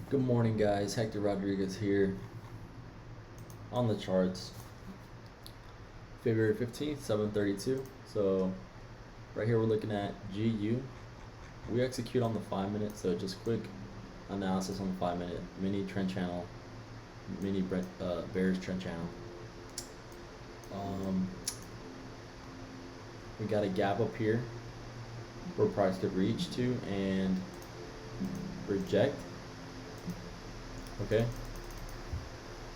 Good morning, guys. Hector Rodriguez here on the charts. February 15th, 7:32. So right here we're looking at GU. We execute on the 5-minute, so just quick analysis on the 5-minute. Mini trend channel, mini bearish trend channel. We got a gap up here where price could reach to and reject. Okay,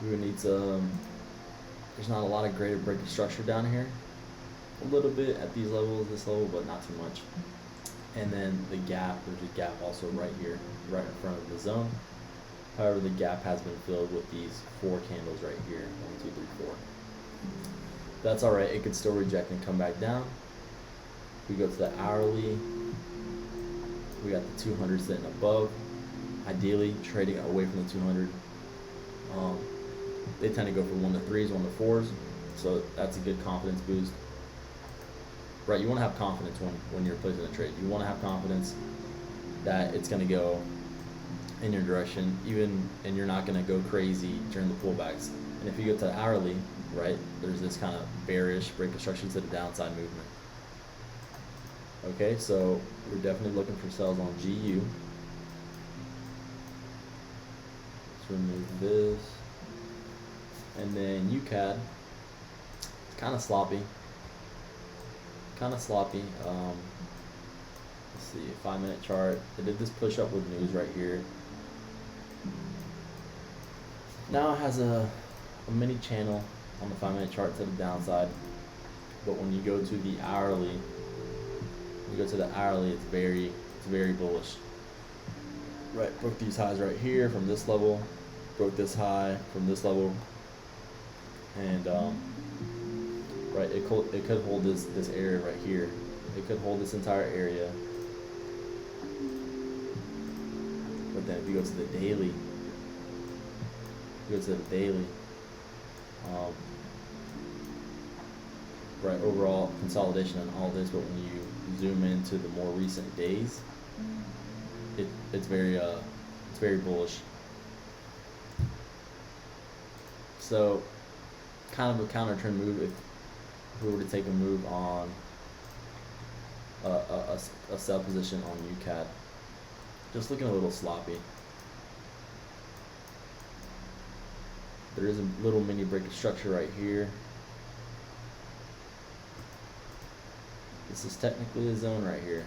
we would need some. There's not a lot of greater break of structure down here. A little bit at these levels, this level, but not too much. And then the gap, there's a gap also right here, right in front of the zone. However, the gap has been filled with these 4 candles right here. 1, 2, 3, 4. That's all right. It could still reject and come back down. We go to the hourly. We got the 200 sitting above. Ideally, trading away from the 200. They tend to go for 1 to 3s, 1 to 4s, so that's a good confidence boost. Right, you want to have confidence when you're placing a trade. You want to have confidence that it's going to go in your direction, and you're not going to go crazy during the pullbacks. And if you go to the hourly, right, there's this kind of bearish break instruction to the downside movement. Okay, so we're definitely looking for sells on GU. Let's remove this. And then Usdcad, it's kind of sloppy. Let's see, 5-minute chart. It did this push up with news right here. Now it has a mini channel on the 5-minute chart to the downside. But when you go to the hourly, it's very bullish. Right, broke these highs right here from this level, broke this high from this level, and right, it could hold this area right here. It could hold this entire area. But then if you go to the daily, right, overall consolidation and all this, but when you zoom into the more recent days, it's very bullish. So kind of a counter trend move if we were to take a move on a sell position on Usdcad. Just looking a little sloppy. There is a little mini break of structure right here. This is technically a zone right here.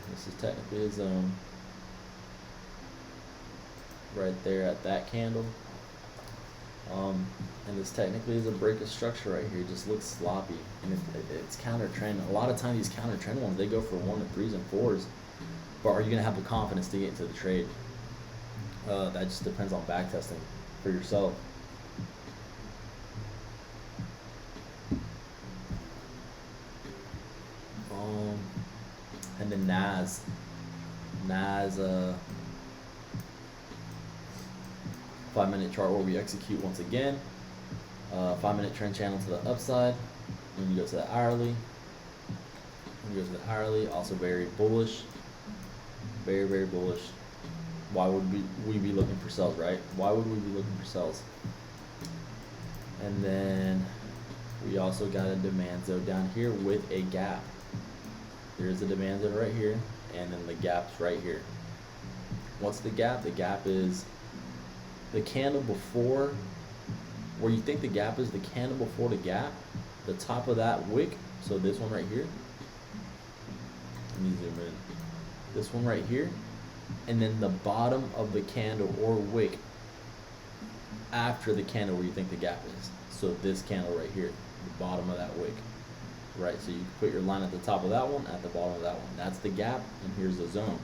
Right there at that candle. And this technically is a break of structure right here. It just looks sloppy, and it's counter trend. A lot of times these counter trend ones, they go for 1 to 3s and 4s, but are you gonna have the confidence to get into the trade? That just depends on back testing for yourself. And then NAS 5-minute chart where we execute once again. 5-minute trend channel to the upside. When you go to the hourly, also very bullish, very bullish. Why would we be looking for sells, right? Why would we be looking for sells? And then we also got a demand zone down here with a gap. There's a demand zone right here, and then the gap's right here. What's the gap? The gap is the candle before, where you think the gap is, the candle before the gap, the top of that wick, so this one right here, let me zoom in, this one right here, and then the bottom of the candle or wick after the candle where you think the gap is, so this candle right here, the bottom of that wick, right? So you can put your line at the top of that one, at the bottom of that one. That's the gap, and here's the zone.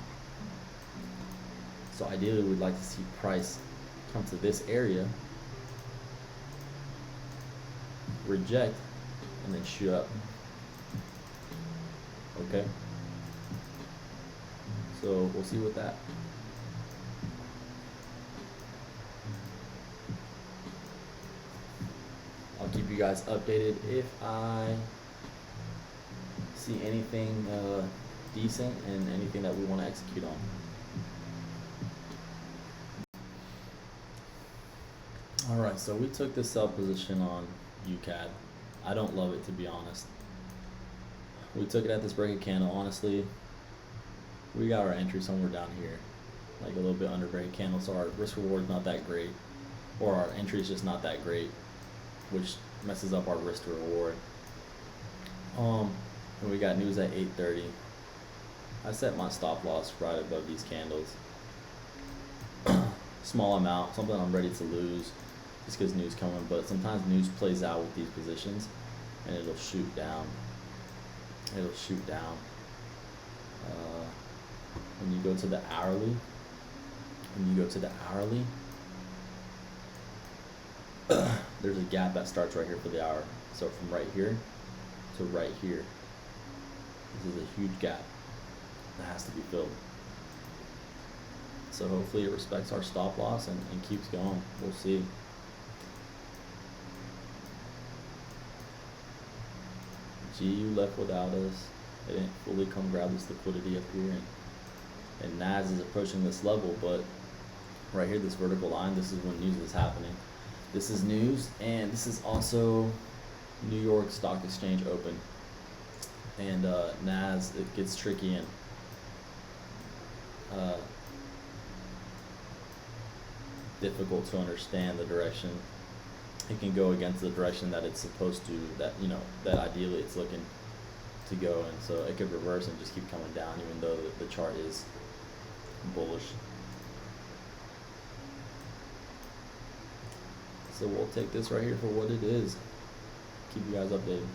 So ideally we'd like to see price come to this area, reject, and then shoot up. Okay, so we'll see with that. I'll keep you guys updated if I see anything decent and anything that we want to execute on. Alright, so we took this sell position on UCAD. I don't love it, to be honest. We took it at this break of candle. Honestly, we got our entry somewhere down here, like a little bit under break of candle, so our risk reward is not that great, or our entry is just not that great, which messes up our risk to reward. And we got news at 8:30. I set my stop loss right above these candles. Small amount, something I'm ready to lose just because news coming, but sometimes news plays out with these positions and it'll shoot down. It'll shoot down. When you go to the hourly, there's a gap that starts right here for the hour. So from right here to right here, this is a huge gap that has to be filled. So hopefully it respects our stop loss and keeps going. We'll see. GU left without us. They didn't fully come grab this liquidity up here. And NAS is approaching this level, but right here, this vertical line, this is when news is happening. This is news, and this is also New York Stock Exchange open. And NAS, it gets tricky and difficult to understand the direction. It can go against the direction that it's supposed to, that that ideally it's looking to go, and so it could reverse and just keep coming down even though the chart is bullish. So we'll take this right here for what it is. Keep you guys updated.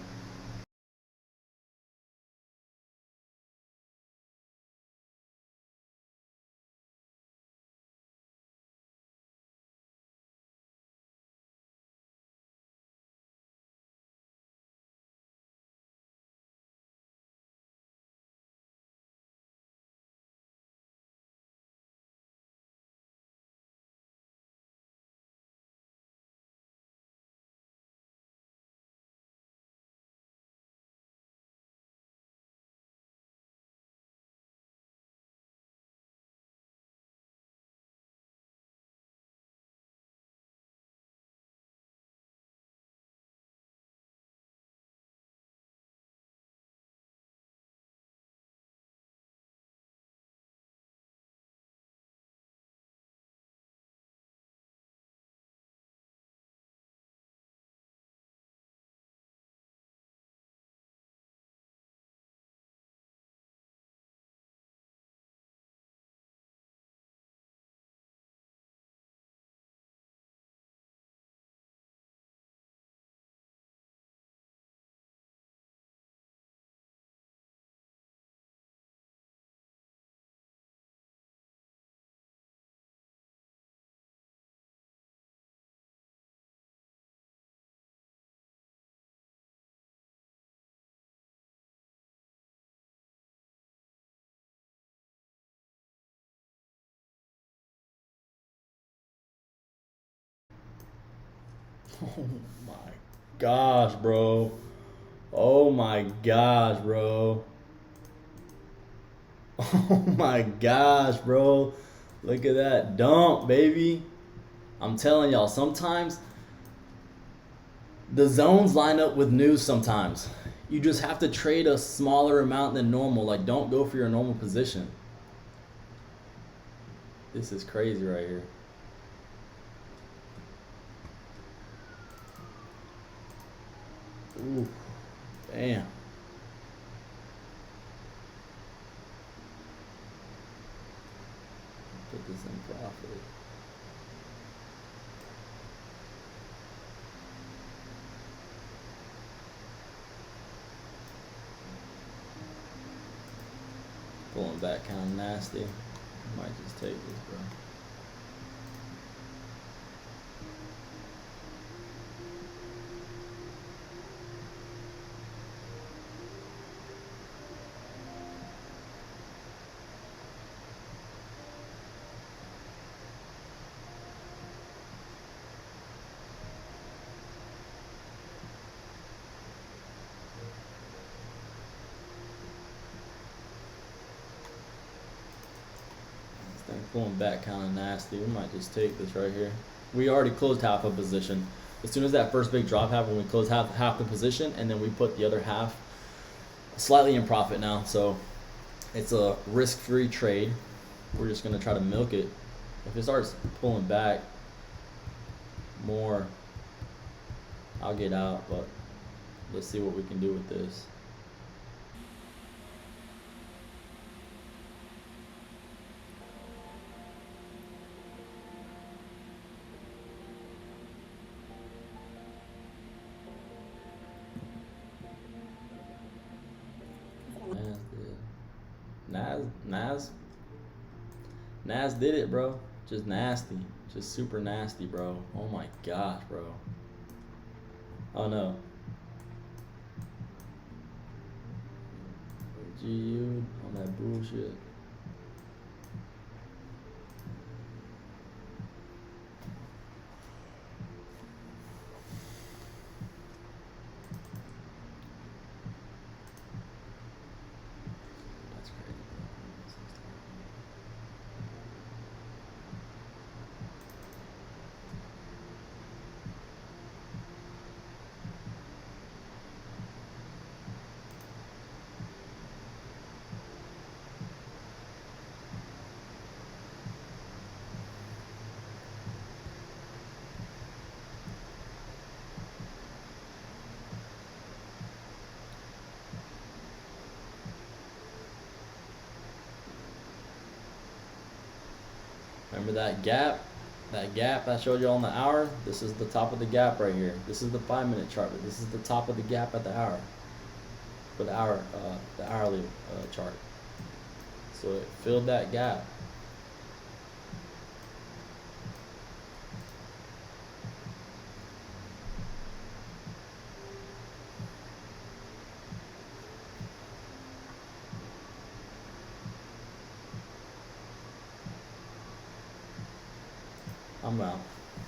Oh my gosh, bro. Oh my gosh, bro. Oh my gosh, bro. Look at that dump, baby. I'm telling y'all, sometimes the zones line up with news sometimes. You just have to trade a smaller amount than normal. Like, don't go for your normal position. This is crazy right here. Ooh, damn. Put this in profit. Pulling back kind of nasty. Might just take this, bro. Pulling back kind of nasty. We might just take this right here. We already closed half a position. As soon as that first big drop happened, we closed half the position, and then we put the other half slightly in profit now. So it's a risk-free trade. We're just gonna try to milk it. If it starts pulling back more, I'll get out, but let's see what we can do with this. Nas did it, bro. Just nasty. Just super nasty, bro. Oh my gosh, bro. Oh no. GU on that bullshit. That's crazy, bro. Remember that gap? That gap I showed you on the hour? This is the top of the gap right here. This is the 5-minute chart, but this is the top of the gap at the hour. For the hour, the hourly chart. So it filled that gap. I'm out.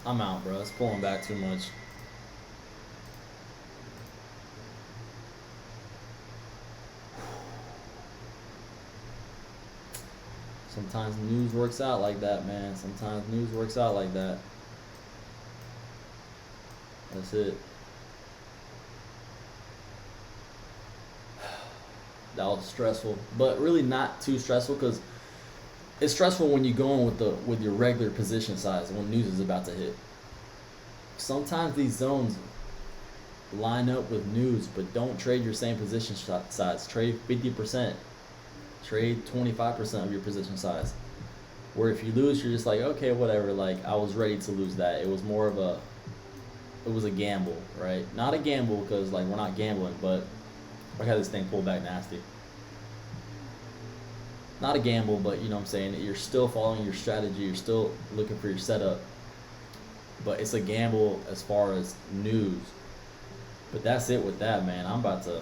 I'm out, bro. It's pulling back too much. Sometimes news works out like that, man. Sometimes news works out like that. That's it. That was stressful, but really not too stressful because it's stressful when you go in with your regular position size when news is about to hit. Sometimes these zones line up with news, but don't trade your same position size. Trade 50%. Trade 25% of your position size. Where if you lose, you're just like, okay, whatever. Like I was ready to lose that. It was more of it was a gamble, right? Not a gamble because like we're not gambling, but look how this thing pulled back nasty. Not a gamble, but you know what I'm saying? You're still following your strategy. You're still looking for your setup. But it's a gamble as far as news. But that's it with that, man. I'm about to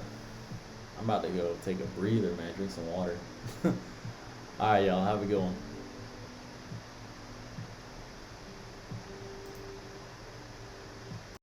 go take a breather, man. Drink some water. All right, y'all. Have a good one.